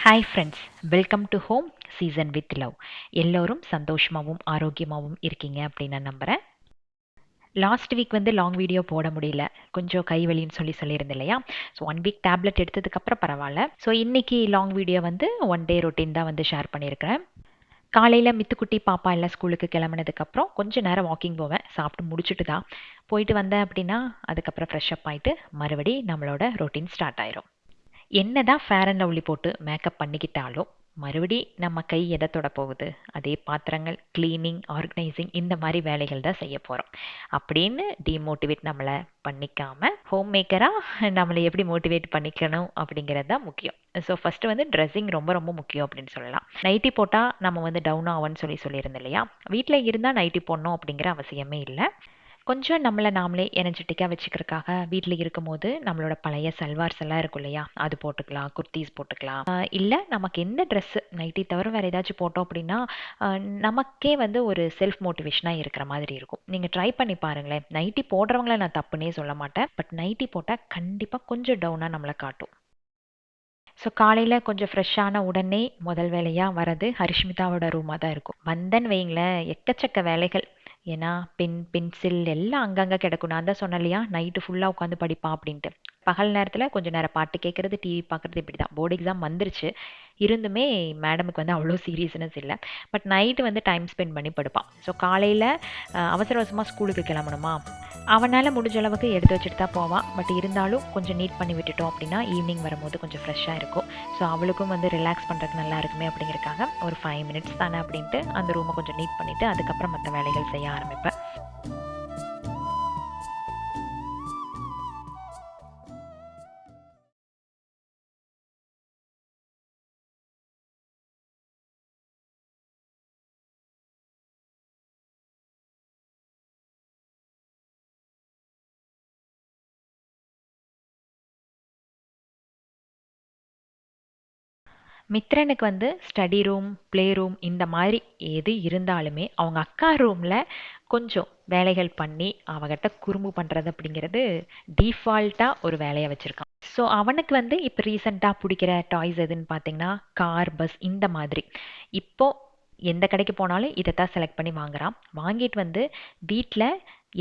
Hi friends, welcome to home season with love. எல்லோரும் சந்தோஷமாகவும் ஆரோக்கியமாகவும் இருக்கீங்க அப்படின்னு நான் நம்புகிறேன். லாஸ்ட் வீக் வந்து லாங் வீடியோ போட முடியல, கொஞ்சம் கை வலின்னு சொல்லியிருந்தேன் இல்லையா. ஸோ 1 வீக் டேப்லெட் எடுத்ததுக்கப்புறம் பரவாயில்ல. ஸோ இன்னைக்கு லாங் வீடியோ வந்து 1 டே ரொட்டீன் தான் வந்து ஷேர் பண்ணியிருக்கிறேன். காலையில் மித்துக்குட்டி பாப்பா எல்லாம் ஸ்கூலுக்கு கிளம்புனதுக்கப்புறம் கொஞ்சம் நேரம் வாக்கிங் போவேன், சாப்பிட்டு முடிச்சுட்டு தான் போயிட்டு வந்தேன் அப்படின்னா அதுக்கப்புறம் ஃப்ரெஷ் அப் ஆகிட்டு மறுபடி நம்மளோட ரொட்டீன் ஸ்டார்ட் ஆயிரும். என்னதான் ஃபேர் அண்ட் லவ்லி போட்டு மேக்கப் பண்ணிக்கிட்டாலும் மறுபடி நம்ம கை எதை தொட போகுது? அதே பாத்திரங்கள், கிளீனிங், ஆர்கனைசிங் இந்த மாதிரி வேலைகள் தான் செய்ய போகிறோம். அப்படின்னு டிமோட்டிவேட் நம்மளை பண்ணிக்காம ஹோம் மேக்கராக நம்மளை எப்படி மோட்டிவேட் பண்ணிக்கணும் அப்படிங்கிறது தான் முக்கியம். ஸோ ஃபஸ்ட்டு வந்து ட்ரெஸ்ஸிங் ரொம்ப ரொம்ப முக்கியம் அப்படின்னு சொல்லலாம். நைட்டி போட்டால் நம்ம வந்து டவுன் ஆகும்னு சொல்லியிருந்தோம் இல்லையா. வீட்டில் இருந்தால் நைட்டி போடணும் அப்படிங்கிற அவசியமே இல்லை. கொஞ்சம் நம்மளை நாமளே எனர்ஜெட்டிக்காக வச்சுக்கிறதுக்காக வீட்டில் இருக்கும்போது நம்மளோட பழைய சல்வார்ஸ் எல்லாம் இருக்கும் இல்லையா, அது போட்டுக்கலாம், குர்த்தீஸ் போட்டுக்கலாம். இல்லை நமக்கு எந்த ட்ரெஸ்ஸு நைட்டி தவிர வேறு ஏதாச்சும் போட்டோம் அப்படின்னா நமக்கே வந்து ஒரு செல்ஃப் மோட்டிவேஷனாக இருக்கிற மாதிரி இருக்கும். நீங்கள் ட்ரை பண்ணி பாருங்களேன். நைட்டி போடுறவங்கள நான் தப்புன்னே சொல்ல மாட்டேன், பட் நைட்டி போட்டால் கண்டிப்பாக கொஞ்சம் டவுனாக நம்மளை காட்டும். ஸோ காலையில் கொஞ்சம் ஃப்ரெஷ்ஷான உடனே முதல் வேலையாக வரது ஹரிஷ்மிதாவோட ரூமாக தான் இருக்கும். வந்தேன்னு வைங்களேன், எக்கச்சக்க வேலைகள். ஏன்னா பென், பென்சில் எல்லாம் அங்கங்கே கிடக்கும். நான் தான் சொன்னேன் இல்லையா, நைட்டு ஃபுல்லாக உட்காந்து படிப்பான் அப்படின்ட்டு. பகல் நேரத்தில் கொஞ்சம் நேரம் பாட்டு கேட்குறது, டிவி பார்க்குறது, இப்படி தான். போர்டு எக்ஸாம் வந்துருச்சு, இருந்துமே மேடமுக்கு வந்து அவ்வளோ சீரியஸ்னஸ் இல்லை. பட் நைட்டு வந்து டைம் ஸ்பெண்ட் பண்ணி படுப்பான். ஸோ காலையில் அவசர அவசரமாக ஸ்கூலுக்கு கிளம்பணுமா, அவனால் முடிஞ்ச அளவுக்கு எடுத்து வச்சுட்டு தான் போவான். பட் இருந்தாலும் கொஞ்சம் நீட் பண்ணி விட்டுட்டோம் அப்படின்னா ஈவினிங் வரும்போது கொஞ்சம் ஃப்ரெஷ்ஷாக இருக்கும். ஸோ அவளுக்கும் வந்து ரிலாக்ஸ் பண்ணுறதுக்கு நல்லா இருக்குமே அப்படிங்கிறக்காக ஒரு 5 மினிட்ஸ் தானே அப்படின்ட்டு அந்த ரூமை கொஞ்சம் நீட் பண்ணிவிட்டு அதுக்கப்புறம் மற்ற வேலைகள் செய்ய ஆரம்பிப்பேன். மித்ரனுக்கு வந்து ஸ்டடி ரூம், ப்ளே ரூம் இந்த மாதிரி எது இருந்தாலுமே அவங்க அக்கா ரூமில் கொஞ்சம் வேலைகள் பண்ணி அவகிட்ட குறும்பு பண்ணுறது அப்படிங்கிறது டிஃபால்ட்டாக ஒரு வேலையை வச்சுருக்கான். ஸோ அவனுக்கு வந்து இப்போ ரீசெண்டாக பிடிக்கிற டாய்ஸ் எதுன்னு பார்த்தீங்கன்னா கார், பஸ் இந்த மாதிரி. இப்போ எந்த கடைக்கு போனாலும் இதைத்தான் செலக்ட் பண்ணி வாங்குறான். வாங்கிட்டு வந்து வீட்டில்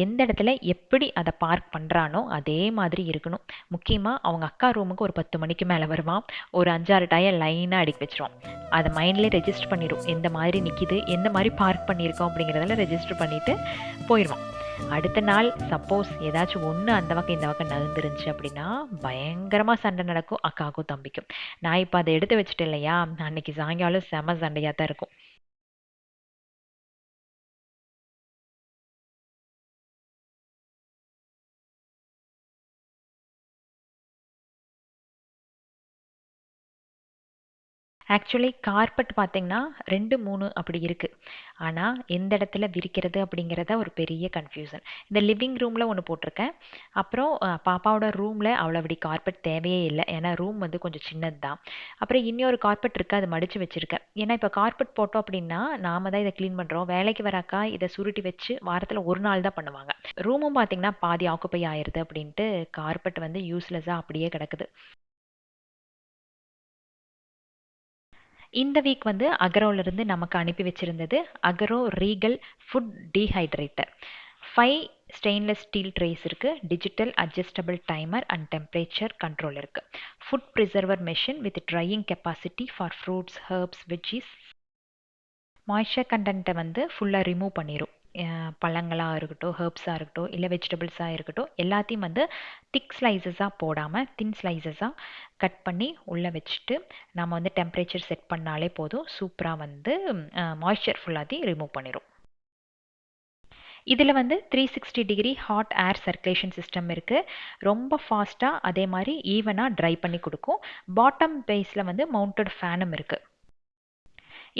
எந்த இடத்துல எப்படி அதை பார்க் பண்ணுறானோ அதே மாதிரி இருக்கணும். முக்கியமாக அவங்க அக்கா ரூமுக்கு ஒரு 10 மணிக்கு மேலே வருவான். ஒரு 5-6 டயர் லைனாக அடுக்கி வச்சிருவான். அதை மைண்ட்லேயே ரெஜிஸ்டர் பண்ணிடும், எந்த மாதிரி நிற்கிது, எந்த மாதிரி பார்க் பண்ணியிருக்கோம் அப்படிங்கிறதெல்லாம் ரெஜிஸ்டர் பண்ணிவிட்டு போயிடுவான். அடுத்த நாள் சப்போஸ் ஏதாச்சும் ஒன்று அந்த பக்கம் இந்த பக்கம் நகர்ந்துருந்துச்சு அப்படின்னா பயங்கரமாக சண்டை நடக்கும் அக்காவுக்கும் தம்பிக்கும். நான் இப்போ அதை எடுத்து வச்சுட்டேன் இல்லையா, அன்னைக்கு சாயங்காலம் செம சண்டையாக தான் இருக்கும். ஆக்சுவலி கார்பெட் பார்த்தீங்கன்னா 2, 3 அப்படி இருக்குது. ஆனால் எந்த இடத்துல விரிக்கிறது அப்படிங்கிறத ஒரு பெரிய கன்ஃபியூசன். இந்த லிவிங் ரூமில் ஒன்று போட்டிருக்கேன். அப்புறம் பாப்பாவோட ரூமில் அவ்வளோ அப்படி கார்பெட் தேவையே இல்லை, ஏன்னா ரூம் வந்து கொஞ்சம் சின்னது தான். அப்புறம் இன்னொரு கார்பெட் இருக்குது, அதை மடித்து வச்சுருக்கேன். ஏன்னா இப்போ கார்பெட் போட்டோம் அப்படின்னா நாம தான் இதை க்ளீன் பண்ணுறோம். வேலைக்கு வராக்கா இதை சுருட்டி வச்சு வாரத்தில் ஒரு நாள் தான் பண்ணுவாங்க. ரூமும் பார்த்தீங்கன்னா பாதி ஆக்குப்பை ஆயிடுது அப்படின்ட்டு கார்பெட் வந்து யூஸ்லெஸ்ஸாக அப்படியே கிடக்குது. இந்த வீக் வந்து அகரோவிலிருந்து நமக்கு அனுப்பி வச்சிருந்தது Agaro regal food dehydrator. 5 stainless steel trays இருக்குது, digital adjustable timer and temperature control இருக்குது. Food preserver machine with drying capacity for fruits, herbs, veggies. Moisture கண்டென்ட்டை வந்து ஃபுல்லாக ரிமூவ் பண்ணிடும். பழங்களாக இருக்கட்டும், ஹெர்ப்ஸாக இருக்கட்டும், இல்லை வெஜிடபிள்ஸாக இருக்கட்டும், எல்லாத்தையும் வந்து திக் ஸ்லைசஸாக போடாமல் தின் ஸ்லைசஸாக கட் பண்ணி உள்ளே வச்சுட்டு நம்ம வந்து டெம்பரேச்சர் செட் பண்ணாலே போதும், சூப்பராக வந்து மாய்ஸ்சர் ஃபுல்லாத்தையும் ரிமூவ் பண்ணிடும். இதில் வந்து 360 degree hot air circulation system இருக்குது. ரொம்ப ஃபாஸ்ட்டாக அதே மாதிரி ஈவனாக ட்ரை பண்ணி கொடுக்கும். பாட்டம் பேஸில் வந்து மவுண்டட் ஃபேனும் இருக்குது.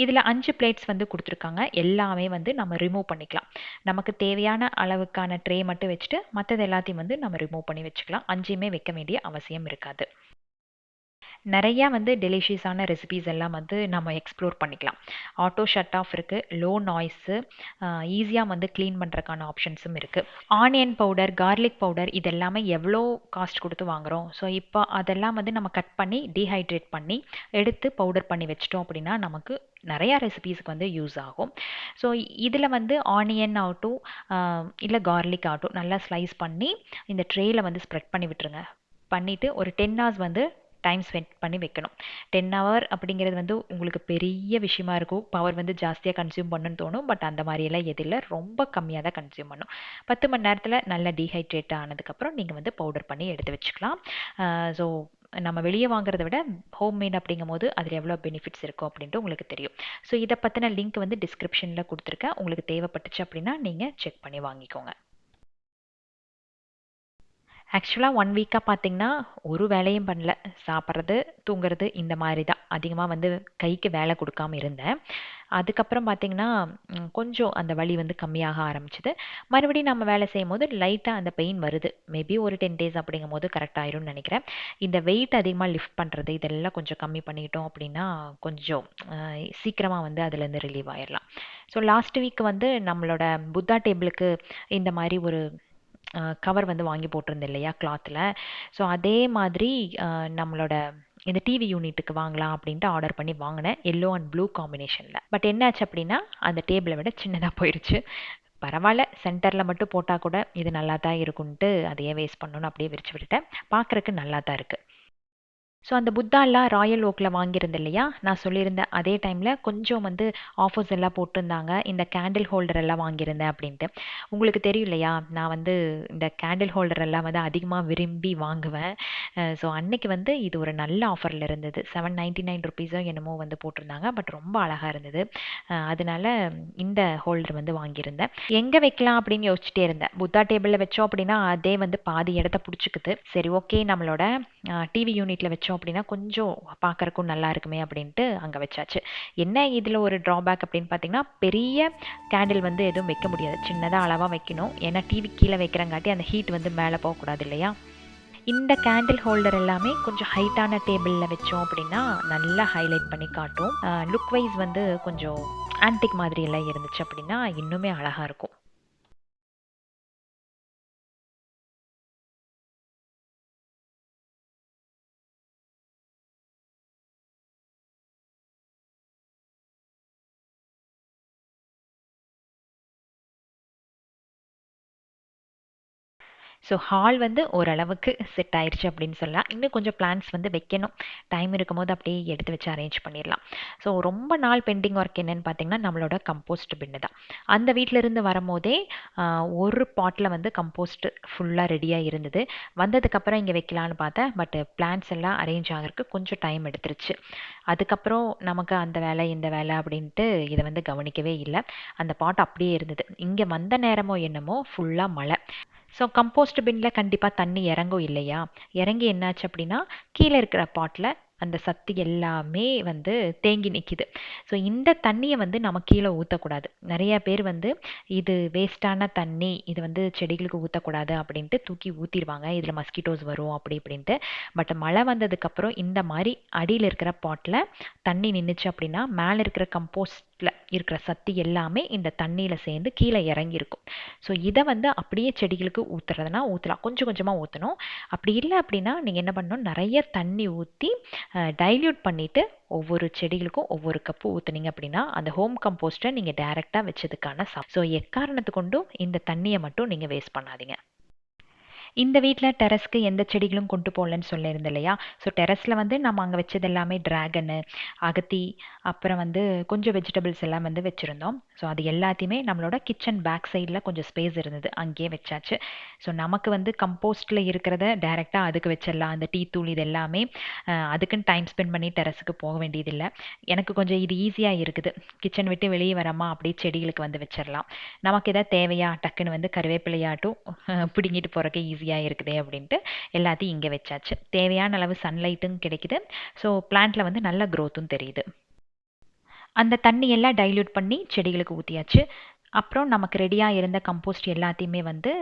இதில் 5 பிளேட்ஸ் வந்து கொடுத்துருக்காங்க. எல்லாமே வந்து நம்ம ரிமூவ் பண்ணிக்கலாம். நமக்கு தேவையான அளவுக்கான ட்ரே மட்டும் வச்சுட்டு மற்றது எல்லாத்தையும் வந்து நம்ம ரிமூவ் பண்ணி வச்சுக்கலாம். 5யுமே வைக்க வேண்டிய அவசியம் இருக்காது. நிறையா வந்து டெலிஷியஸான ரெசிபீஸ் எல்லாம் வந்து நம்ம எக்ஸ்ப்ளோர் பண்ணிக்கலாம். ஆட்டோ ஷட் ஆஃப் இருக்குது, லோ நாய்ஸு, ஈஸியாக வந்து க்ளீன் பண்ணுறதுக்கான ஆப்ஷன்ஸும் இருக்குது. ஆனியன் பவுடர், கார்லிக் பவுடர் இது எல்லாமே எவ்வளோ காஸ்ட் கொடுத்து வாங்குகிறோம். ஸோ இப்போ அதெல்லாம் வந்து நம்ம கட் பண்ணி டீஹைட்ரேட் பண்ணி எடுத்து பவுடர் பண்ணி வச்சிட்டோம் அப்படின்னா நமக்கு நிறையா ரெசிபீஸ்க்கு வந்து யூஸ் ஆகும். ஸோ இதில் வந்து ஆனியன் ஆகட்டும் இல்லை கார்லிக் ஆகட்டும் நல்லா ஸ்லைஸ் பண்ணி இந்த ட்ரேயில் வந்து ஸ்ப்ரெட் பண்ணி விட்டுருங்க. பண்ணிவிட்டு ஒரு 10 hours வந்து டைம் ஸ்பெண்ட் பண்ணி வைக்கணும். 10 hour அப்படிங்கிறது வந்து உங்களுக்கு பெரிய விஷயமா இருக்கும். பவர் வந்து ஜாஸ்தியாக கன்சியூம் பண்ணணும்னு தோணும். பட் அந்த மாதிரியெல்லாம் எது இல்லை, ரொம்ப கம்மியாக தான் கன்சியூம் பண்ணும். 10 மணி நேரத்தில் நல்லா டீஹைட்ரேட் ஆனதுக்கப்புறம் நீங்கள் வந்து பவுடர் பண்ணி எடுத்து வச்சுக்கலாம். ஸோ நம்ம வெளியே வாங்குறத விட ஹோம்மேட் அப்படிங்கும் போது அதில் எவ்வளோ பெனிஃபிட்ஸ் இருக்கும் அப்படின்ட்டு உங்களுக்கு தெரியும். ஸோ இதை பற்றின லிங்க் வந்து டிஸ்கிரிப்ஷனில் கொடுத்துருக்கேன். உங்களுக்கு தேவைப்பட்டுச்சு அப்படின்னா நீங்கள் செக் பண்ணி வாங்கிக்கோங்க. ஆக்சுவலாக 1 வீக்காக பார்த்தீங்கன்னா ஒரு வேலையும் பண்ணல. சாப்பிட்றது, தூங்குறது இந்த மாதிரி தான். அதிகமாக வந்து கைக்கு வேலை கொடுக்காம இருந்தேன். அதுக்கப்புறம் பார்த்தீங்கன்னா கொஞ்சம் அந்த வலி வந்து கம்மியாக ஆரம்பிச்சது. மறுபடியும் நம்ம வேலை செய்யும்போது லைட்டாக அந்த பெயின் வருது. மேபி ஒரு 10 days அப்படிங்கும்போது கரெக்ட் ஆயிரும்னு நினைக்கிறேன். இந்த வெயிட் அதிகமாக லிஃப்ட் பண்ணுறது இதெல்லாம் கொஞ்சம் கம்மி பண்ணிக்கிட்டோம் அப்படின்னா கொஞ்சம் சீக்கிரமாக வந்து அதுலேருந்து ரிலீவ் ஆயிடலாம். ஸோ லாஸ்ட் வீக் வந்து நம்மளோட புத்தா டேபிளுக்கு இந்த மாதிரி ஒரு கவர் வந்து வாங்கி போட்டிருந்தேன் இல்லையா கிளாத்தில். ஸோ அதே மாதிரி நம்மளோட இந்த டிவி யூனிட்டுக்கு வாங்கலாம் அப்படின்ட்டு ஆர்டர் பண்ணி வாங்கினேன், எல்லோ அண்ட் ப்ளூ காம்பினேஷனில். பட் என்னாச்சு அப்படின்னா அந்த டேபிளை விட சின்னதாக போயிடுச்சு. பரவாயில்ல, சென்டரில் மட்டும் போட்டால் கூட இது நல்லா தான் இருக்குன்ட்டு அதையே வேஸ்ட் பண்ணணும்னு அப்படியே விரிச்சு விட்டுட்டேன். பார்க்குறக்கு நல்லா தான் இருக்குது. ஸோ அந்த புத்தாலாம் ராயல் ஓக்கில் வாங்கியிருந்தேன் இல்லையா, நான் சொல்லியிருந்தேன் அதே டைமில் கொஞ்சம் வந்து ஆஃபர்ஸ் எல்லாம் போட்டிருந்தாங்க. இந்த கேண்டில் ஹோல்டர் எல்லாம் வாங்கியிருந்தேன் அப்படின்ட்டு. உங்களுக்கு தெரியும் இல்லையா, நான் வந்து இந்த கேண்டில் ஹோல்டர் எல்லாம் வந்து அதிகமாக விரும்பி வாங்குவேன். ஸோ அன்னைக்கு வந்து இது ஒரு நல்ல ஆஃபரில் இருந்தது. 799 ருபீஸோ என்னமோ வந்து போட்டிருந்தாங்க. பட் ரொம்ப அழகாக இருந்தது. அதனால இந்த ஹோல்டர் வந்து வாங்கியிருந்தேன். எங்கே வைக்கலாம் அப்படின்னு யோசிச்சுட்டே இருந்தேன். புத்தா டேபிளில் வச்சோம் அப்படின்னா அதே வந்து பாதி இடத்த பிடிச்சிக்குது. சரி ஓகே, நம்மளோட டிவி யூனிட்டில் வச்சோம் அப்படின்னா கொஞ்சம் பார்க்குறக்கும் நல்லா இருக்குமே அப்படின்ட்டு அங்கே வச்சாச்சு. என்ன இதில் ஒரு ட்ராபேக் அப்படின்னு பார்த்தீங்கன்னா, பெரிய கேண்டில் வந்து எதுவும் வைக்க முடியாது. சின்னதாக அளவாக வைக்கணும். ஏன்னா டிவி கீழே வைக்கிறங்காட்டி அந்த ஹீட் வந்து மேலே போகக்கூடாது இல்லையா. இந்த கேண்டில் ஹோல்டர் எல்லாமே கொஞ்சம் ஹைட்டான டேபிளில் வச்சோம் அப்படின்னா நல்லா ஹைலைட் பண்ணி காட்டும். லுக் வைஸ் வந்து கொஞ்சம் ஆன்டிக் மாதிரி எல்லாம் இருந்துச்சு அப்படின்னா இன்னுமே அழகாக இருக்கும். ஸோ ஹால் வந்து ஓரளவுக்கு செட் ஆயிடுச்சு அப்படின்னு சொல்லலாம். இன்னும் கொஞ்சம் பிளான்ஸ் வந்து வைக்கணும். டைம் இருக்கும்போது அப்படியே எடுத்து வச்சு அரேஞ்ச் பண்ணிடலாம். ஸோ ரொம்ப நாள் பெண்டிங் ஒர்க் என்னன்னு பார்த்தீங்கன்னா நம்மளோட கம்போஸ்ட் பின்னு தான். அந்த வீட்டிலேருந்து வரும்போதே ஒரு பாட்டில் வந்து கம்போஸ்ட் ஃபுல்லாக ரெடியாக இருந்தது. வந்ததுக்கப்புறம் இங்கே வைக்கலான்னு பார்த்தேன். பட் பிளான்ஸ் எல்லாம் அரேஞ்ச் ஆகிறதுக்கு கொஞ்சம் டைம் எடுத்துருச்சு. அதுக்கப்புறம் நமக்கு அந்த வேலை இந்த வேலை அப்படின்ட்டு இதை வந்து கவனிக்கவே இல்லை. அந்த பாட் அப்படியே இருந்தது. இங்கே வந்த நேரமோ என்னமோ ஃபுல்லாக மழை. ஸோ கம்போஸ்ட் பின்னில் கண்டிப்பாக தண்ணி இறங்கும் இல்லையா. இறங்கி என்னாச்சு அப்படின்னா கீழே இருக்கிற பாட்டில் அந்த சத்து எல்லாமே வந்து தேங்கி நிற்கிது. ஸோ இந்த தண்ணியை வந்து நம்ம கீழே ஊற்றக்கூடாது. நிறைய பேர் வந்து இது வேஸ்ட்டான தண்ணி, இது வந்து செடிகளுக்கு ஊற்றக்கூடாது அப்படின்ட்டு தூக்கி ஊற்றிடுவாங்க, இதில் மஸ்கிட்டோஸ் வரும் அப்படி இப்படின்ட்டு. பட் மழை வந்ததுக்கப்புறம் இந்த மாதிரி அடியில் இருக்கிற பாட்டில் தண்ணி நின்றுச்சு அப்படின்னா மேலே இருக்கிற கம்போஸ்டில் இருக்கிற சத்து எல்லாமே இந்த தண்ணியில் சேர்ந்து கீழே இறங்கியிருக்கும். ஸோ இதை வந்து அப்படியே செடிகளுக்கு ஊற்றுறதுனா ஊற்றலாம், கொஞ்சம் கொஞ்சமாக ஊற்றணும். அப்படி இல்லை அப்படின்னா நீங்கள் என்ன பண்ணணும், நிறைய தண்ணி ஊற்றி டைல்யூட் பண்ணிவிட்டு ஒவ்வொரு செடிகளுக்கும் ஒவ்வொரு கப்பு ஊற்றுனீங்க அப்படின்னா அந்த ஹோம் கம்போஸ்ட்டை நீங்கள் டைரெக்டாக வச்சதுக்கான ஸோ எக்காரணத்து கொண்டும் இந்த தண்ணியை மட்டும் நீங்கள் வேஸ்ட் பண்ணாதீங்க. இந்த வீட்டில் டெரஸ்க்கு எந்த செடிகளும் கொண்டு போகலன்னு சொல்லியிருந்தேன் இல்லையா. ஸோ டெரஸில் வந்து நம்ம அங்கே வச்சது எல்லாமே ட்ராகனு, அகத்தி, அப்புறம் வந்து கொஞ்சம் வெஜிடபிள்ஸ் எல்லாம் வந்து வச்சுருந்தோம். ஸோ அது எல்லாத்தையுமே நம்மளோட கிச்சன் பேக் சைடில் கொஞ்சம் ஸ்பேஸ் இருந்தது, அங்கேயே வச்சாச்சு. ஸோ நமக்கு வந்து கம்போஸ்ட்டில் இருக்கிறத டைரெக்டாக அதுக்கு வச்சிடலாம். அந்த டீ தூள் இது எல்லாமே அதுக்குன்னு டைம் ஸ்பெண்ட் பண்ணி டெரஸுக்கு போக வேண்டியதில்லை. எனக்கு கொஞ்சம் இது ஈஸியாக இருக்குது. கிச்சன் விட்டு வெளியே வராமல் அப்படியே செடிகளுக்கு வந்து வச்சிடலாம். நமக்கு எதாவது தேவையா டக்குன்னு வந்து கருவேப்பிலையாட்டும் பிடுங்கிட்டு போகிறக்கு ஈஸியாக இருக்குதே அப்படின்ட்டு எல்லாத்தையும் இங்கே வச்சாச்சு. தேவையான அளவு சன்லைட்டும் கிடைக்குது. ஸோ பிளான்ட்டில் வந்து நல்ல க்ரோத்தும் தெரியுது. அந்த தண்ணியெல்லாம் டைல்யூட் பண்ணி செடிகளுக்கு ஊற்றியாச்சு. அப்புறம் நமக்கு ரெடியாக இருந்த கம்போஸ்ட் எல்லாத்தையுமே வந்து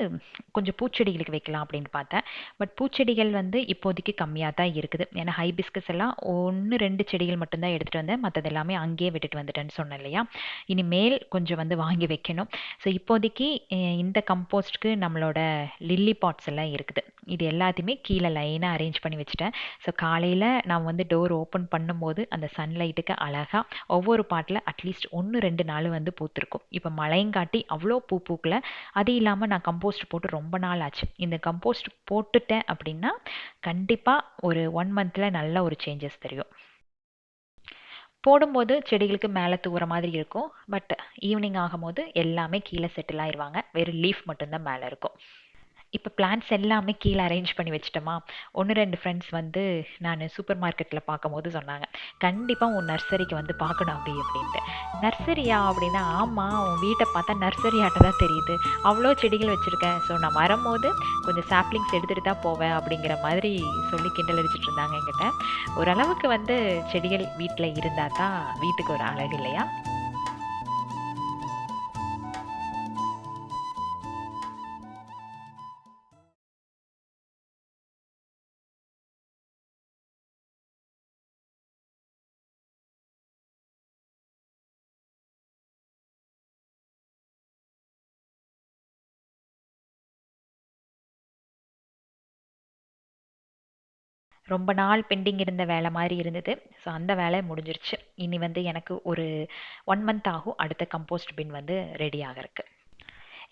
கொஞ்சம் பூச்செடிகளுக்கு வைக்கலாம் அப்படின்னு பார்த்தேன். பட் பூச்செடிகள் வந்து இப்போதைக்கு கம்மியாக தான் இருக்குது. ஏன்னா ஹைபிஸ்கஸ் எல்லாம் 1 2 செடிகள் மட்டும்தான் எடுத்துகிட்டு வந்தேன். மற்றது எல்லாமே அங்கேயே விட்டுட்டு வந்துட்டேன்னு சொன்னேன் இல்லையா. இனிமேல் கொஞ்சம் வந்து வாங்கி வைக்கணும். ஸோ இப்போதைக்கு இந்த கம்போஸ்ட்க்கு நம்மளோட லில்லி பாட்ஸ் எல்லாம் இருக்குது. இது எல்லாத்தையுமே கீழே லைனாக அரேஞ்ச் பண்ணி வச்சுட்டேன். ஸோ காலையில் நான் வந்து டோர் ஓப்பன் பண்ணும்போது அந்த சன்லைட்டுக்கு அழகாக ஒவ்வொரு பாட்டில் அட்லீஸ்ட் 1 2 நாள் வந்து பூத்திருக்கும். இப்போ மழைங்காட்டி அவ்வளோ பூ பூக்கல. அது இல்லாமல் நான் கம்போஸ்ட் போட்டு ரொம்ப நாள் ஆச்சு. இந்த கம்போஸ்ட் போட்டுட்டேன் அப்படின்னா கண்டிப்பாக ஒரு 1 மந்தில் நல்ல ஒரு சேஞ்சஸ் தெரியும். போடும்போது செடிகளுக்கு மேலே தூவுற மாதிரி இருக்கும். பட் ஈவினிங் ஆகும்போது எல்லாமே கீழே செட்டில் ஆயிடுவாங்க. வெறும் லீஃப் மட்டும்தான் மேலே இருக்கும். இப்போ பிளான்ஸ் எல்லாமே கீழே அரேஞ்ச் பண்ணி வச்சுட்டோமா. 1 2 ஃப்ரெண்ட்ஸ் வந்து நான் சூப்பர் மார்க்கெட்டில் பார்க்கும்போது சொன்னாங்க, கண்டிப்பாக உன் நர்சரிக்கு வந்து பார்க்கணும் அப்படி அப்படின்ட்டு. நர்சரியா அப்படின்னா, ஆமாம் உன் வீட்டை பார்த்தா நர்சரி ஆட்ட தான் தெரியுது, அவ்வளோ செடிகள் வச்சுருக்கேன், ஸோ நான் வரும்போது கொஞ்சம் சாப்ளிங்ஸ் எடுத்துகிட்டு தான் போவேன் அப்படிங்கிற மாதிரி சொல்லி கிண்டல் அடிச்சிட்டு இருந்தாங்க என்கிட்ட. ஓரளவுக்கு வந்து செடிகள் வீட்டில் இருந்தால் தான் வீட்டுக்கு ஒரு அழகு இல்லையா. ரொம்ப நாள் பெண்டிங் இருந்த வேலை மாதிரி இருந்தது. ஸோ அந்த வேலை முடிஞ்சிருச்சு. இனி வந்து எனக்கு ஒரு 1 மந்த் ஆகும் அடுத்த கம்போஸ்ட் பின் வந்து ரெடி ஆகறதுக்கு.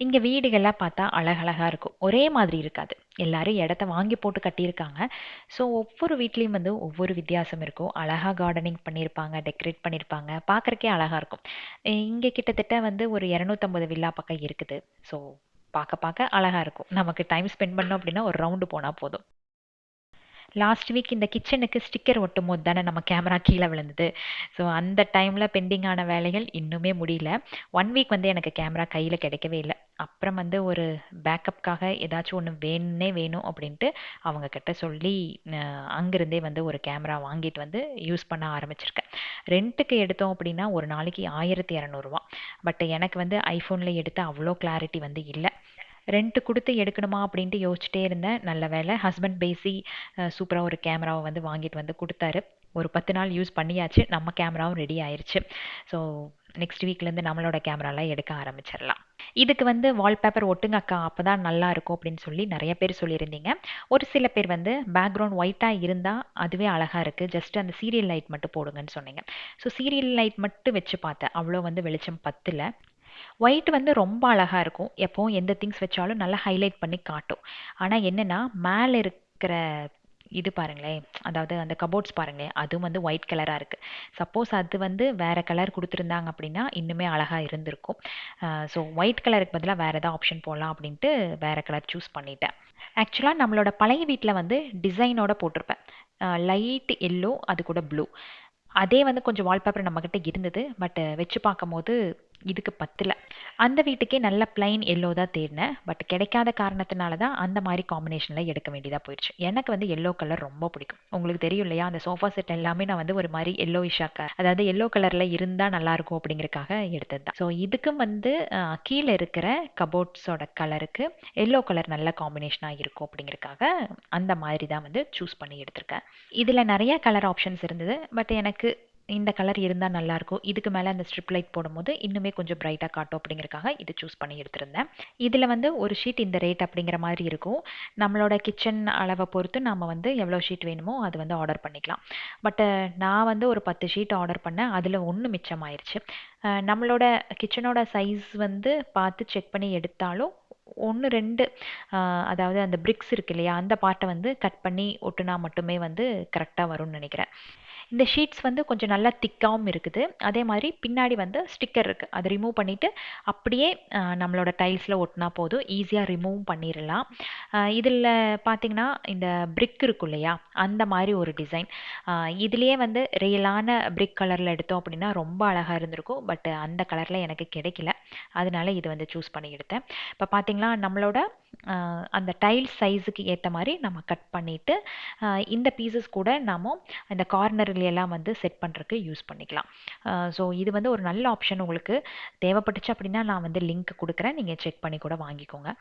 இங்கே வீடுகள்லாம் பார்த்தா அழகழகாக இருக்கும், ஒரே மாதிரி இருக்காது. எல்லாரும் இடத்த வாங்கி போட்டு கட்டியிருக்காங்க. ஸோ ஒவ்வொரு வீட்லேயும் வந்து ஒவ்வொரு வித்தியாசம் இருக்கும். அழகாக கார்டனிங் பண்ணியிருப்பாங்க, டெக்கரேட் பண்ணியிருப்பாங்க, பார்க்குறக்கே அழகாக இருக்கும். இங்கே கிட்டத்தட்ட வந்து ஒரு 250 வில்லா பக்கம் இருக்குது. ஸோ பார்க்க பார்க்க அழகாக இருக்கும். நமக்கு டைம் ஸ்பெண்ட் பண்ணோம் அப்படின்னா ஒரு ரவுண்டு போனால் போதும். லாஸ்ட் வீக் இந்த கிச்சனுக்கு ஸ்டிக்கர் ஒட்டும் போது தானே நம்ம கேமரா கீழே விழுந்தது. ஸோ அந்த டைமில் பெண்டிங் ஆன வேலைகள் இன்னுமே முடியல. 1 வீக் வந்து எனக்கு கேமரா கையில் கிடைக்கவே இல்லை. அப்புறம் வந்து ஒரு பேக்கப்காக ஏதாச்சும் ஒன்று வேணுன்னே வேணும் அப்படின்ட்டு அவங்க கிட்ட சொல்லி அங்கிருந்தே வந்து ஒரு கேமரா வாங்கிட்டு வந்து யூஸ் பண்ண ஆரம்பிச்சிருக்கேன். ரெண்ட்டுக்கு எடுத்தோம் அப்படின்னா ஒரு நாளைக்கு 1200 ரூபா. பட் எனக்கு வந்து ஐஃபோனில் எடுத்த அவ்வளோ கிளாரிட்டி வந்து இல்லை. ரெண்ட் குடுத்து எடுக்கணுமா அப்படின்ட்டு யோசிச்சுட்டே இருந்தேன். நல்ல வேளை ஹஸ்பண்ட் பேசி சூப்பரா ஒரு கேமராவ வந்து வாங்கிட்டு வந்து குடுத்தாரு. ஒரு 10 நாள் யூஸ் பண்ணியாச்சு. நம்ம கேமராவும் ரெடி ஆயிருச்சு. ஸோ நெக்ஸ்ட் வீக்லேருந்து நம்மளோட கேமராலாம் எடுக்க ஆரம்பிச்சிடலாம். இதுக்கு வந்து வால்பேப்பர் ஒட்டுங்க அக்கா, அப்பதான் நல்லா இருக்கும் அப்படின்னு சொல்லி நிறைய பேர் சொல்லியிருந்தீங்க. ஒரு சில பேர் வந்து பேக்ரவுண்ட் ஒயிட்டாக இருந்தால் அதுவே அழகாக இருக்குது, ஜஸ்ட் அந்த சீரியல் லைட் மட்டும் போடுங்கன்னு சொன்னீங்க. ஸோ சீரியல் லைட் மட்டும் வச்சு பார்த்தேன், அவ்வளோ வந்து வெளிச்சம் பத்தல. ஒயிட் வந்து ரொம்ப அழகா இருக்கும். எப்பவும் எந்த திங்ஸ் வச்சாலும் நல்லா ஹைலைட் பண்ணி காட்டும். ஆனா என்னன்னா, மேல இருக்கிற இது பாருங்களேன், அதாவது அந்த கபோர்ட்ஸ் பாருங்களேன், அதுவும் வந்து ஒயிட் கலரா இருக்கு. சப்போஸ் அது வந்து வேற கலர் குடுத்துருந்தாங்க அப்படின்னா, இன்னுமே அழகா இருந்திருக்கும். ஸோ ஒயிட் கலருக்கு பதிலா வேற ஏதாவது ஆப்ஷன் போடலாம் அப்படின்ட்டு வேற கலர் சூஸ் பண்ணிட்டேன். ஆக்சுவலா நம்மளோட பழைய வீட்ல வந்து டிசைனோட போட்டிருப்பேன். லைட் எல்லோ அது கூட ப்ளூ. அதே வந்து கொஞ்சம் வால்பேப்பர் நம்மகிட்ட இருந்தது. பட் வச்சு பார்க்கும்போது இதுக்கு பத்தல. அந்த வீட்டுக்கே நல்ல பிளைன் எல்லோ தான் தேடினேன். பட் கிடைக்காத காரணத்தினால தான் அந்த மாதிரி காம்பினேஷனில் எடுக்க வேண்டியதாக போயிடுச்சு. எனக்கு வந்து எல்லோ கலர் ரொம்ப பிடிக்கும். உங்களுக்கு தெரியும் இல்லையா, அந்த சோஃபா செட் எல்லாமே நான் வந்து ஒரு மாதிரி எல்லோ இஷாக்க, அதாவது எல்லோ கலரில் இருந்தால் நல்லாயிருக்கும் அப்படிங்கிறதுக்காக எடுத்தது தான். ஸோ இதுக்கும் வந்து கீழே இருக்கிற கபோர்ட்ஸோட கலருக்கு எல்லோ கலர் நல்ல காம்பினேஷனாக இருக்கும் அப்படிங்கிறதுக்காக அந்த மாதிரி தான் வந்து சூஸ் பண்ணி எடுத்திருக்கேன். இதில் நிறைய கலர் ஆப்ஷன்ஸ் இருந்தது. பட் எனக்கு இந்த கலர் இருந்தால் நல்லாயிருக்கும், இதுக்கு மேலே அந்த ஸ்ட்ரிப் லைட் போடும்போது இன்னுமே கொஞ்சம் பிரைட்டாக காட்டும் அப்படிங்கிறக்காக இது சூஸ் பண்ணி எடுத்திருந்தேன். இதில் வந்து ஒரு ஷீட் இந்த ரேட் அப்படிங்கிற மாதிரி இருக்கும். நம்மளோட கிச்சன் அளவை பொறுத்து நம்ம வந்து எவ்வளோ ஷீட் வேணுமோ அது வந்து ஆர்டர் பண்ணிக்கலாம். பட் நான் வந்து ஒரு 10 ஷீட் ஆர்டர் பண்ணேன். அதில் ஒன்று மிச்சமாயிருச்சு. நம்மளோட கிச்சனோட சைஸ் வந்து பார்த்து செக் பண்ணி எடுத்தாலும் 1 2 அதாவது அந்த பிரிக்ஸ் இருக்கு இல்லையா, அந்த பார்ட்டை வந்து கட் பண்ணி ஒட்டுனா மட்டுமே வந்து கரெக்டாக வரும்னு நினைக்கிறேன். இந்த ஷீட்ஸ் வந்து கொஞ்சம் நல்லா திக்காவும் இருக்குது. அதே மாதிரி பின்னாடி வந்து ஸ்டிக்கர் இருக்குது, அதை ரிமூவ் பண்ணிவிட்டு அப்படியே நம்மளோட டைல்ஸில் ஒட்டினா போதும், ஈஸியாக ரிமூவ் பண்ணிடலாம். இதில் பார்த்தீங்கன்னா இந்த பிரிக் இருக்கும் இல்லையா, அந்த மாதிரி ஒரு டிசைன். இதுலேயே வந்து ரியலான பிரிக் கலரில் எடுத்தோம் அப்படின்னா ரொம்ப அழகாக இருந்திருக்கும். பட் அந்த கலரில் எனக்கு கிடைக்கல, அதனால இது வந்து சூஸ் பண்ணி எடுத்தேன். இப்போ பார்த்தீங்களா நம்மளோட அந்த டைல்ஸ் சைஸுக்கு ஏற்ற மாதிரி நம்ம கட் பண்ணிவிட்டு இந்த பீசஸ் கூட நாம இந்த கார்னர்ல எல்லாம் வந்து செட் பண்ணுறதுக்கு யூஸ் பண்ணிக்கலாம். ஸோ இது வந்து ஒரு நல்ல ஆப்ஷன். உங்களுக்கு தேவைப்பட்டுச்சு அப்படின்னா நான் வந்து லிங்க் கொடுக்குறேன், நீங்கள் செக் பண்ணி கூட வாங்கிக்கோங்க.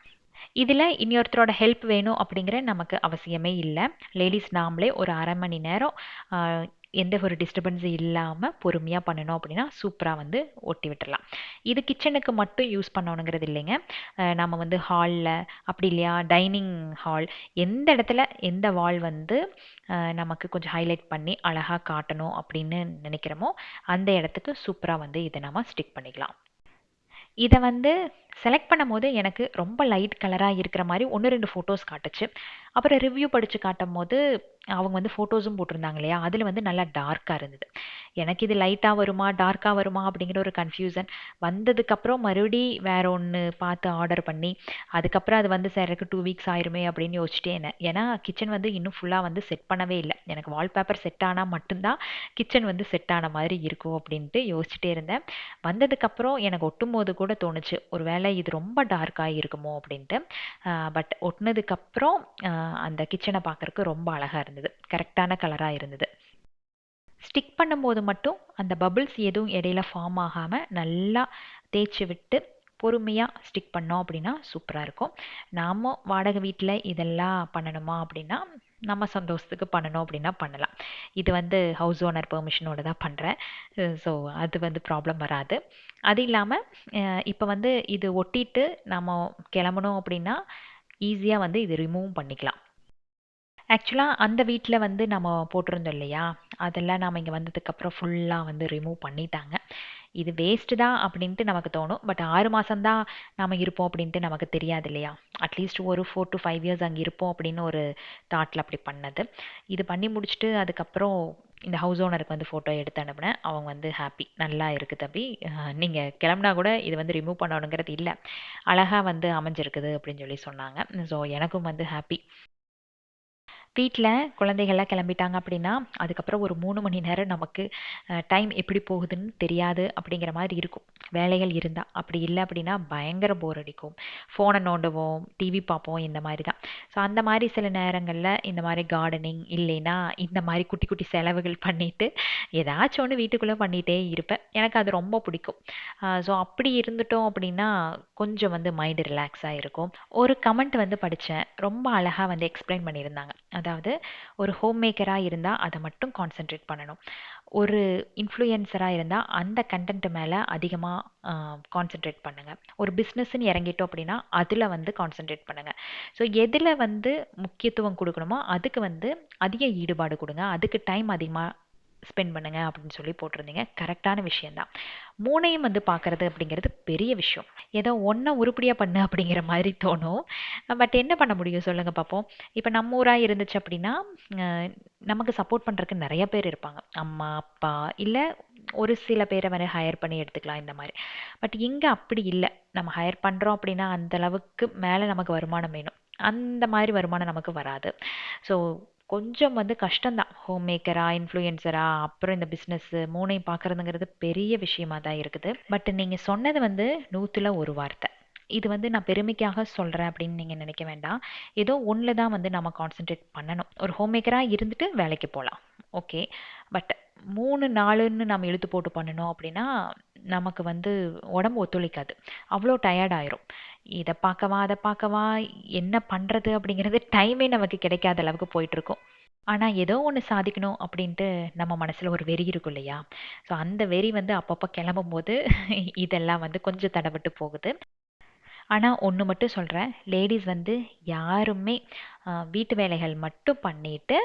இதில் இன்னொருத்தரோட ஹெல்ப் வேணும் அப்படிங்கிற நமக்கு அவசியமே இல்லை. லேடிஸ் நாமளே ஒரு அரை மணி நேரம் எந்த ஒரு டிஸ்டர்பன்ஸும் இல்லாமல் பொறுமையாக பண்ணணும் அப்படின்னா சூப்பராக வந்து ஒட்டி விட்டுடலாம். இது கிச்சனுக்கு மட்டும் யூஸ் பண்ணணுங்கிறது இல்லைங்க. நம்ம வந்து ஹாலில் அப்படி இல்லையா டைனிங் ஹால் எந்த இடத்துல எந்த வால் வந்து நமக்கு கொஞ்சம் ஹைலைட் பண்ணி அழகாக காட்டணும் அப்படின்னு நினைக்கிறோமோ அந்த இடத்துக்கு சூப்பராக வந்து இதை நம்ம ஸ்டிக் பண்ணிக்கலாம். இதை வந்து செலக்ட் பண்ணும்போது எனக்கு ரொம்ப லைட் கலராக இருக்கிற மாதிரி ஒன்று ரெண்டு ஃபோட்டோஸ் காட்டுச்சு. அப்புறம் ரிவ்யூ படித்து காட்டும் போது அவங்க வந்து ஃபோட்டோஸும் போட்டிருந்தாங்க இல்லையா, அதில் வந்து நல்லா டார்க்காக இருந்தது. எனக்கு இது லைட்டாக வருமா டார்க்காக வருமா அப்படிங்கிற ஒரு கன்ஃபியூசன். வந்ததுக்கப்புறம் மறுபடி வேற ஒன்று பார்த்து ஆர்டர் பண்ணி அதுக்கப்புறம் அது வந்து சேரக்கு 2 வீக்ஸ் ஆயிருமே அப்படின்னு யோசிச்சிட்டே இருந்தேன். ஏன்னா கிச்சன் வந்து இன்னும் ஃபுல்லாக வந்து செட் பண்ணவே இல்லை. எனக்கு வால்பேப்பர் செட் ஆனால் மட்டும்தான் கிச்சன் வந்து செட் ஆன மாதிரி இருக்கும் அப்படின்ட்டு யோசிச்சுட்டே இருந்தேன். வந்ததுக்கப்புறம் எனக்கு ஒட்டும் போது கூட தோணுச்சு ஒருவேளை இது ரொம்ப டார்க்காக இருக்குமோ அப்படின்ட்டு. பட் ஒட்டினதுக்கப்புறம் அந்த கிச்சனை பார்க்குறக்கு ரொம்ப அழகாக இருந்தது, கரெக்டான கலராக இருந்தது. ஸ்டிக் பண்ணும்போது மட்டும் அந்த பபிள்ஸ் எதுவும் இடையில ஃபார்ம் ஆகாமல் நல்லா தேய்ச்சி விட்டு பொறுமையாக ஸ்டிக் பண்ணோம் அப்படின்னா சூப்பராக இருக்கும். நாம் வாடகை வீட்டில் இதெல்லாம் பண்ணணுமா அப்படின்னா நம்ம சந்தோஷத்துக்கு பண்ணணும் அப்படின்னா பண்ணலாம். இது வந்து ஹவுஸ் ஓனர் பெர்மிஷனோட தான் பண்ணுறேன். ஸோ அது வந்து ப்ராப்ளம் வராது. அது இல்லாமல் இப்போ வந்து இது ஒட்டிட்டு நம்ம கிளம்பணும் அப்படின்னா ஈஸியாக வந்து இது ரிமூவ் பண்ணிக்கலாம். ஆக்சுவலாக அந்த வீட்டில் வந்து நம்ம போட்டிருந்தோம் இல்லையா, அதெல்லாம் நாம் இங்கே வந்ததுக்கப்புறம் ஃபுல்லாக வந்து ரிமூவ் பண்ணிட்டாங்க. இது வேஸ்ட்டு தான் அப்படின்ட்டு நமக்கு தோணும். பட் 6 மாதம்தான் நாம் இருப்போம் அப்படின்ட்டு நமக்கு தெரியாது இல்லையா. அட்லீஸ்ட் ஒரு 4 to 5 years அங்கே இருப்போம் அப்படின்னு ஒரு தாட்டில் அப்படி பண்ணது. இது பண்ணி முடிச்சுட்டு அதுக்கப்புறம் இந்த ஹவுஸ் ஓனருக்கு வந்து ஃபோட்டோ எடுத்து அனுப்புனேன். அவங்க வந்து ஹாப்பி, நல்லா இருக்குது தம்பி, நீங்கள் கிளம்புனா கூட இது வந்து ரிமூவ் பண்ணணுங்கிறது இல்லை, அழகாக வந்து அமைஞ்சிருக்குது அப்படின்னு சொல்லி சொன்னாங்க. ஸோ எனக்கும் வந்து ஹாப்பி. வீட்டில் குழந்தைகள்லாம் கிளம்பிட்டாங்க அப்படின்னா அதுக்கப்புறம் ஒரு 3 மணி நேரம் நமக்கு டைம் எப்படி போகுதுன்னு தெரியாது அப்படிங்கிற மாதிரி இருக்கும். வேலைகள் இருந்தால், அப்படி இல்லை அப்படின்னா பயங்கர போர் அடிக்கும். ஃபோனை நோண்டுவோம், டிவி பார்ப்போம், இந்த மாதிரி தான். ஸோ அந்த மாதிரி சில நேரங்களில் இந்த மாதிரி கார்டனிங் இல்லைன்னா இந்த மாதிரி குட்டி குட்டி செலவுகள் பண்ணிவிட்டு ஏதாச்சும் ஒன்று வீட்டுக்குள்ளே பண்ணிகிட்டே இருப்பேன். எனக்கு அது ரொம்ப பிடிக்கும். ஸோ அப்படி இருந்துட்டோம் அப்படின்னா கொஞ்சம் வந்து மைண்டு ரிலாக்ஸாக இருக்கும். ஒரு கமெண்ட் வந்து படித்தேன், ரொம்ப அழகாக வந்து எக்ஸ்பிளைன் பண்ணியிருந்தாங்க. அதாவது ஒரு ஹோம் மேக்கராக இருந்தால் அதை மட்டும் கான்சென்ட்ரேட் பண்ணணும், ஒரு இன்ஃப்ளூயன்சராக இருந்தால் அந்த கண்டென்ட் மேலே அதிகமாக கான்சென்ட்ரேட் பண்ணுங்கள், ஒரு பிஸ்னஸ்ன்னு இறங்கிட்டோம் அப்படின்னா அதில் வந்து கான்சென்ட்ரேட் பண்ணுங்கள். ஸோ எதில் வந்து முக்கியத்துவம் கொடுக்கணுமோ அதுக்கு வந்து அதிக ஈடுபாடு கொடுங்க, அதுக்கு டைம் அதிகமாக ஸ்பெண்ட் பண்ணுங்க அப்படின்னு சொல்லி போட்டிருந்தீங்க. கரெக்டான விஷயந்தான். மூணையும் வந்து பார்க்கறது அப்படிங்கிறது பெரிய விஷயம். ஏதோ ஒன்றை உருப்படியாக பண்ணு அப்படிங்கிற மாதிரி தோணும். பட் என்ன பண்ண முடியும் சொல்லுங்கள் பார்ப்போம். இப்போ நம்ம ஊராக இருந்துச்சு அப்படின்னா நமக்கு சப்போர்ட் பண்ணுறதுக்கு நிறைய பேர் இருப்பாங்க, அம்மா அப்பா இல்லை ஒரு சில பேரை வந்து ஹையர் பண்ணி எடுத்துக்கலாம் இந்த மாதிரி. பட் இங்கே அப்படி இல்லை. நம்ம ஹையர் பண்ணுறோம் அப்படின்னா அந்த அளவுக்கு மேலே நமக்கு வருமானம் வேணும், அந்த மாதிரி வருமானம் நமக்கு வராது. ஸோ கொஞ்சம் வந்து கஷ்டம்தான். ஹோம் மேக்கரா, இன்ஃப்ளூயன்சரா, அப்புறம் இந்த பிஸ்னஸ் மூணையும் பார்க்குறதுங்கிறது பெரிய விஷயமா தான் இருக்குது. பட் நீங்கள் சொன்னது வந்து 100ல் 1 வார்த்தை. இது வந்து நான் பெருமைக்காக சொல்கிறேன் அப்படின்னு நீங்கள் நினைக்க வேண்டாம். ஏதோ ஒன்றில் தான் வந்து நம்ம கான்சென்ட்ரேட் பண்ணணும். ஒரு ஹோம் மேக்கராக இருந்துட்டு வேலைக்கு போகலாம், ஓகே. பட் 3 4ன்னு நம்ம இழுத்து போட்டு பண்ணணும் அப்படின்னா நமக்கு வந்து உடம்பு ஒத்துழைக்காது, அவ்வளோ டயர்ட் ஆயிரும். இதை பார்க்கவா அதை பார்க்கவா என்ன பண்ணுறது அப்படிங்கிறது டைமே நமக்கு கிடைக்காத அளவுக்கு போயிட்டுருக்கும். ஆனால் ஏதோ ஒன்று சாதிக்கணும் அப்படின்ட்டு நம்ம மனசில் ஒரு வெறி இருக்கும் இல்லையா. ஸோ அந்த வெறி வந்து அப்பப்போ கிளம்பும்போது இதெல்லாம் வந்து கொஞ்சம் தடவிட்டு போகுது. ஆனால் ஒன்று மட்டும் சொல்கிறேன், லேடிஸ் வந்து யாருமே வீட்டு வேலைகள் மட்டும் பண்ணிட்டு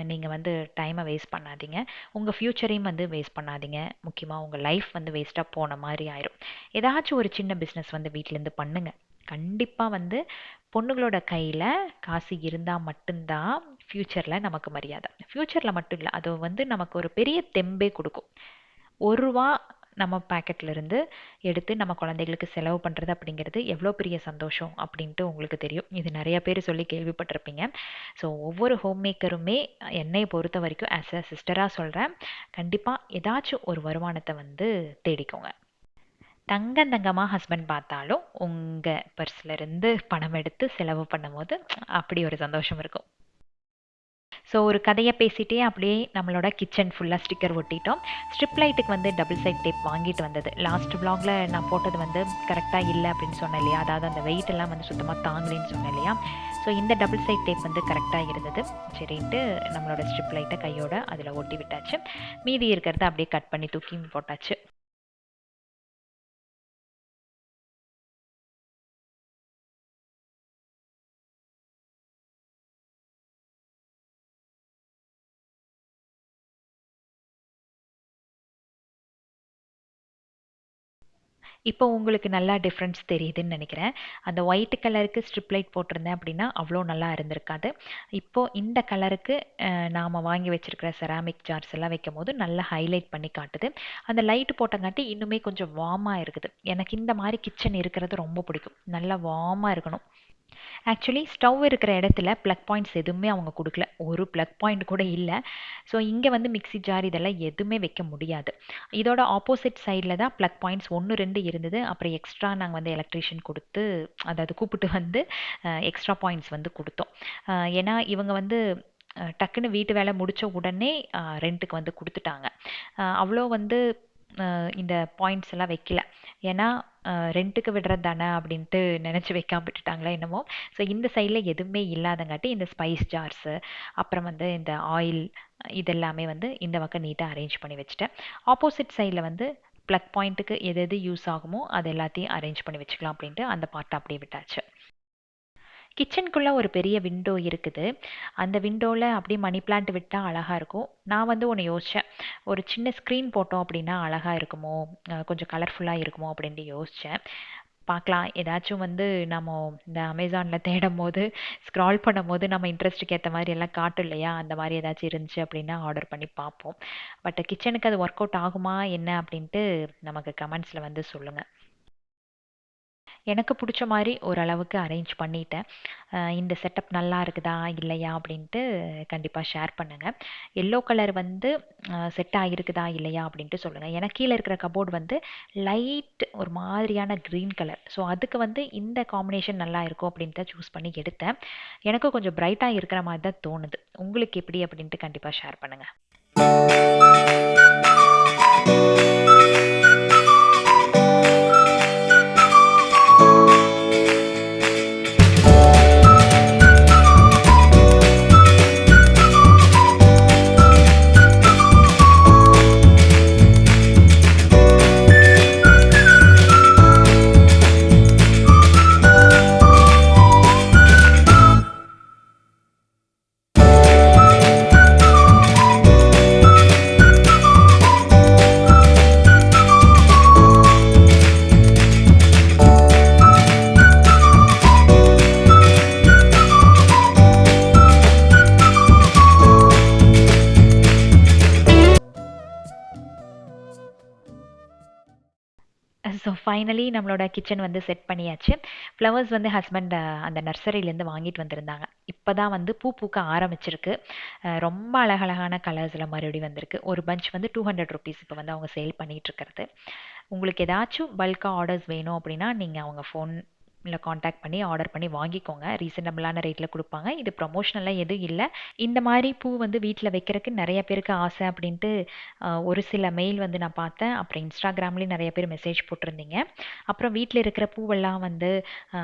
நீங்கள் வந்து டைமை வேஸ்ட் பண்ணாதீங்க, உங்கள் ஃப்யூச்சரையும் வந்து வேஸ்ட் பண்ணாதீங்க. முக்கியமாக உங்கள் லைஃப் வந்து வேஸ்ட்டாக போன மாதிரி ஆயிரும். ஏதாச்சும் ஒரு சின்ன பிஸ்னஸ் வந்து வீட்டிலேருந்து பண்ணுங்க. கண்டிப்பாக வந்து பொண்ணுங்களோட கையில் காசு இருந்தால் மட்டும்தான் ஃப்யூச்சரில் நமக்கு மரியாதை. ஃப்யூச்சரில் மட்டும் இல்லை, அது வந்து நமக்கு ஒரு பெரிய தெம்பே கொடுக்கும். 1 ரூபா நம்ம பாக்கெட்ல இருந்து எடுத்து நம்ம குழந்தைகளுக்கு செலவு பண்ணுறது அப்படிங்கிறது எவ்வளோ பெரிய சந்தோஷம் அப்படின்ட்டு உங்களுக்கு தெரியும். இது நிறைய பேர் சொல்லி கேள்விப்பட்டிருப்பீங்க. ஸோ ஒவ்வொரு ஹோம் மேக்கருமே என்னை பொறுத்த வரைக்கும் ஆஸ் அ சிஸ்டராக சொல்கிறேன், கண்டிப்பாக ஏதாச்சும் ஒரு வருமானத்தை வந்து தேடிக்கோங்க. தங்கம் தங்கமா ஹஸ்பண்ட் பார்த்தாலும் உங்கள் பர்ஸ்லேருந்து பணம் எடுத்து செலவு பண்ணும்போது அப்படி ஒரு சந்தோஷம் இருக்கும். ஸோ ஒரு கதையை பேசிகிட்டே அப்படியே நம்மளோட கிச்சன் ஃபுல்லாக ஸ்டிக்கர் ஒட்டிட்டோம். ஸ்ட்ரிப் லைட்டுக்கு வந்து டபுள் சைட் டேப் வாங்கிட்டு வந்தது. லாஸ்ட் vlogல நான் போட்டது வந்து கரெக்டாக இல்லை அப்படின்னு சொன்னேன் இல்லையா, அதாவது அந்த வெயிட் எல்லாம் வந்து சுத்தமாக தாங்கலைன்னு சொன்னேன் இல்லையா. ஸோ இந்த டபுள் சைட் டேப் வந்து கரெக்டாக இருந்தது. சரின்ட்டு நம்மளோட ஸ்ட்ரிப் லைட்டை கையோட அதில் ஒட்டி விட்டாச்சு. மீதி இருக்கிறத அப்படியே கட் பண்ணி தூக்கி போட்டாச்சு. இப்போ உங்களுக்கு நல்லா டிஃப்ரென்ஸ் தெரியுதுன்னு நினைக்கிறேன். அந்த ஒயிட் கலருக்கு ஸ்ட்ரிப் லைட் போட்டிருந்தேன் அப்படின்னா அவ்வளோ நல்லா இருந்திருக்காது. இப்போ இந்த கலருக்கு நாம் வாங்கி வச்சிருக்கிற செராமிக் ஜார்ஸ் எல்லாம் வைக்கும்போது நல்லா ஹைலைட் பண்ணி காட்டுது. அந்த லைட் போட்டங்காட்டி இன்னுமே கொஞ்சம் வார்மாக இருக்குது. எனக்கு இந்த மாதிரி கிச்சன் இருக்கிறது ரொம்ப பிடிக்கும். நல்லா வார்மாக இருக்கணும். ஆக்சுவலி ஸ்டவ் இருக்கிற இடத்துல ப்ளக் பாயிண்ட்ஸ் எதுவுமே அவங்க கொடுக்கல. ஒரு ப்ளக் பாயிண்ட் கூட இல்லை. ஸோ இங்கே வந்து மிக்ஸி ஜார் இதெல்லாம் எதுவுமே வைக்க முடியாது. இதோட ஆப்போசிட் சைடில் தான் ப்ளக் பாயிண்ட்ஸ் 1, 2 இருந்தது. அப்புறம் எக்ஸ்ட்ரா நாங்கள் வந்து எலக்ட்ரீஷியன் கொடுத்து, அதாவது கூப்பிட்டு வந்து எக்ஸ்ட்ரா பாயிண்ட்ஸ் வந்து கொடுத்தோம். ஏன்னா இவங்க வந்து டக்குன்னு வீட்டு வேலை முடித்த உடனே ரெண்ட்டுக்கு வந்து கொடுத்துட்டாங்க. அவ்வளோ வந்து இந்த பாயிண்ட்ஸ் எல்லாம் வைக்கல. ஏன்னா ரெண்ட்டுக்கு விடுறது தானே அப்படின்ட்டு நினச்சி வைக்காம விட்டுட்டாங்களா என்னமோ. ஸோ இந்த சைடில் எதுவுமே இல்லாதங்காட்டி இந்த ஸ்பைஸ் ஜார்ஸு, அப்புறம் வந்து இந்த ஆயில், இதெல்லாமே வந்து இந்த பக்கம் நீட்டாக அரேஞ்ச் பண்ணி வச்சுட்டேன். ஆப்போசிட் சைடில் வந்து ப்ளக் பாயிண்ட்டுக்கு எது எது யூஸ் ஆகுமோ அது எல்லாத்தையும் அரேஞ்ச் பண்ணி வச்சுக்கலாம் அப்படின்ட்டு அந்த பார்ட்டை அப்படியே விட்டாச்சு. கிச்சனுக்குள்ளே ஒரு பெரிய விண்டோ இருக்குது. அந்த விண்டோவில் அப்படியே மணி பிளான்ட் விட்டால் அழகாக இருக்கும். நான் வந்து ஒன்று யோசித்தேன். ஒரு சின்ன ஸ்க்ரீன் போட்டோம் அப்படின்னா அழகாக இருக்குமோ, கொஞ்சம் கலர்ஃபுல்லாக இருக்குமோ அப்படின்ட்டு யோசித்தேன். பார்க்கலாம். ஏதாச்சும் வந்து நம்ம இந்த அமேசானில் தேடும் போது, ஸ்க்ரால் பண்ணும்போது நம்ம இன்ட்ரெஸ்ட்டுக்கு ஏற்ற மாதிரி எல்லாம் காட்டும் இல்லையா, அந்த மாதிரி ஏதாச்சும் இருந்துச்சு அப்படின்னா ஆர்டர் பண்ணி பார்ப்போம். பட் கிச்சனுக்கு அது ஒர்க் அவுட் ஆகுமா என்ன அப்படின்ட்டு நமக்கு கமெண்ட்ஸில் வந்து சொல்லுங்கள். எனக்கு பிடிச்ச மாதிரி ஓரளவுக்கு அரேஞ்ச் பண்ணிட்டேன். இந்த செட்டப் நல்லா இருக்குதா இல்லையா அப்படின்ட்டு கண்டிப்பாக ஷேர் பண்ணுங்கள். எல்லோ கலர் வந்து செட் ஆகிருக்குதா இல்லையா அப்படின்ட்டு சொல்லுங்கள். ஏன்னா கீழே இருக்கிற கபோர்டு வந்து லைட் ஒரு மாதிரியான க்ரீன் கலர். ஸோ அதுக்கு வந்து இந்த காம்பினேஷன் நல்லா இருக்கும் அப்படின்ட்டு சூஸ் பண்ணி எடுத்தேன். எனக்கு கொஞ்சம் பிரைட்டாக இருக்கிற மாதிரி தான் தோணுது. உங்களுக்கு எப்படி அப்படின்ட்டு கண்டிப்பாக ஷேர் பண்ணுங்கள். ஸோ ஃபைனலி நம்மளோட கிச்சன் வந்து செட் பண்ணியாச்சு. ஃப்ளவர்ஸ் வந்து ஹஸ்பண்ட் அந்த நர்சரியிலேருந்து வாங்கிட்டு வந்திருந்தாங்க. இப்போ தான் வந்து பூ பூக்க ஆரம்பிச்சிருக்கு. ரொம்ப அழகழகான கலர்ஸில் மறுபடியும் வந்திருக்கு. ஒரு பஞ்ச் வந்து 200 ருபீஸ் இப்போ வந்து அவங்க சேல் பண்ணிகிட்டு இருக்கிறது. உங்களுக்கு ஏதாச்சும் பல்காக ஆர்டர்ஸ் வேணும் அப்படின்னா நீங்கள் அவங்க ஃபோனில் காண்டாக்ட் பண்ணி ஆர்டர் பண்ணி வாங்கிக்கோங்க. ரீசனபிளான ரேட்டில் கொடுப்பாங்க. இது ப்ரொமோஷனலாக எதுவும் இல்லை. இந்த மாதிரி பூ வந்து வீட்டில் வைக்கிறதுக்கு நிறைய பேருக்கு ஆசை அப்படின்ட்டு ஒரு சில மெயில் வந்து நான் பார்த்தேன். அப்புறம் இன்ஸ்டாகிராம்லேயும் நிறைய பேர் மெசேஜ் போட்டிருந்தீங்க. அப்புறம் வீட்டில் இருக்கிற பூவெல்லாம் வந்து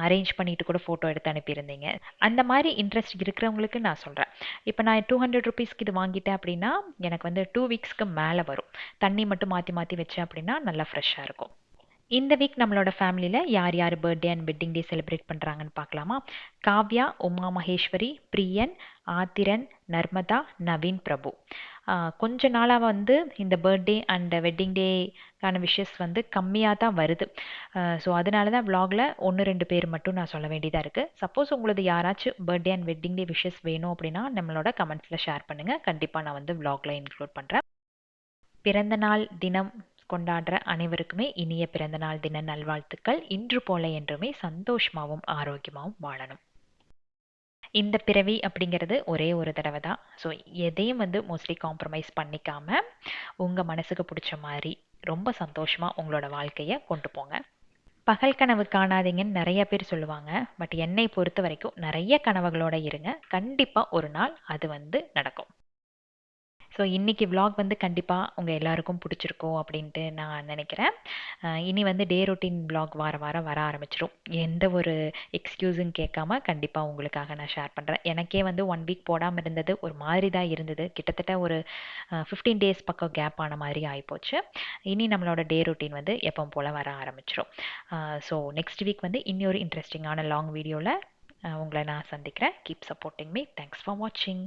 அரேஞ்ச் பண்ணிட்டு கூட ஃபோட்டோ எடுத்து அனுப்பியிருந்தீங்க. அந்த மாதிரி இன்ட்ரெஸ்ட் இருக்கிறவங்களுக்கு நான் சொல்கிறேன். இப்போ நான் 200 ருபீஸ்க்கு இது வாங்கிட்டேன் அப்படின்னா எனக்கு வந்து 2 வீக்ஸ்க்கு மேலே வரும். தண்ணி மட்டும் மாற்றி மாற்றி வச்சேன் அப்படின்னா நல்லா ஃப்ரெஷ்ஷாக இருக்கும். இந்த வீக் நம்மளோட ஃபேமிலியில் யார் யார் birthday and wedding day celebrate பண்ணுறாங்கன்னு பார்க்கலாமா. காவ்யா, உமா மகேஸ்வரி, பிரியன், ஆத்திரன், நர்மதா, நவீன் பிரபு. கொஞ்ச நாளாக வந்து இந்த பர்த்டே அண்ட் வெட்டிங் டேக்கான விஷஸ் வந்து கம்மியாக தான் வருது. ஸோ அதனால தான் vlogல 1-2 பேர் மட்டும் நான் சொல்ல வேண்டியதாக இருக்குது. சப்போஸ் உங்களது யாராச்சும் birthday and wedding day wishes வேணும் அப்படின்னா நம்மளோட கமெண்ட்ஸில் ஷேர் பண்ணுங்கள். கண்டிப்பாக நான் வந்து vlogல இன்க்ளூட் பண்ணுறேன். பிறந்தநாள் தினம் கொண்டாடுற அனைவருக்குமே இனிய பிறந்தநாள் தின நல்வாழ்த்துக்கள். இன்று போல என்றுமே சந்தோஷமாகவும் ஆரோக்கியமாகவும் வாழணும். இந்த பிறவி அப்படிங்கிறது ஒரே ஒரு தடவை தான். ஸோ எதையும் வந்து மோஸ்ட்லி காம்ப்ரமைஸ் பண்ணிக்காம உங்கள் மனசுக்கு பிடிச்ச மாதிரி ரொம்ப சந்தோஷமாக உங்களோட வாழ்க்கையை கொண்டு போங்க. பகல் கனவு காணாதீங்கன்னு நிறைய பேர் சொல்லுவாங்க. பட் என்னை பொறுத்த வரைக்கும் நிறைய கனவுகளோட இருங்க. கண்டிப்பாக ஒரு நாள் அது வந்து நடக்கும். ஸோ இன்னைக்கு vlog வந்து கண்டிப்பாக உங்கள் எல்லாருக்கும் பிடிச்சிருக்கும் அப்படின்ட்டு நான் நினைக்கிறேன். இனி வந்து டே ரொட்டீன் vlog வார வாரம் வர ஆரம்பிச்சிடும். எந்த ஒரு எக்ஸ்கியூஸும் கேட்காம கண்டிப்பாக உங்களுக்காக நான் ஷேர் பண்ணுறேன். எனக்கே வந்து 1 வீக் போடாமல் இருந்தது ஒரு மாதிரி தான் இருந்தது. கிட்டத்தட்ட ஒரு 15 டேஸ் பக்கம் கேப் ஆன மாதிரி ஆகிப்போச்சு. இனி நம்மளோட டே ரொட்டீன் வந்து எப்போ போல் வர ஆரம்பிச்சிடும். ஸோ நெக்ஸ்ட் வீக் வந்து இன்னொரு இன்ட்ரெஸ்டிங்கான லாங் வீடியோவில் உங்களை நான் சந்திக்கிறேன். Keep supporting me. Thanks for வாட்சிங்.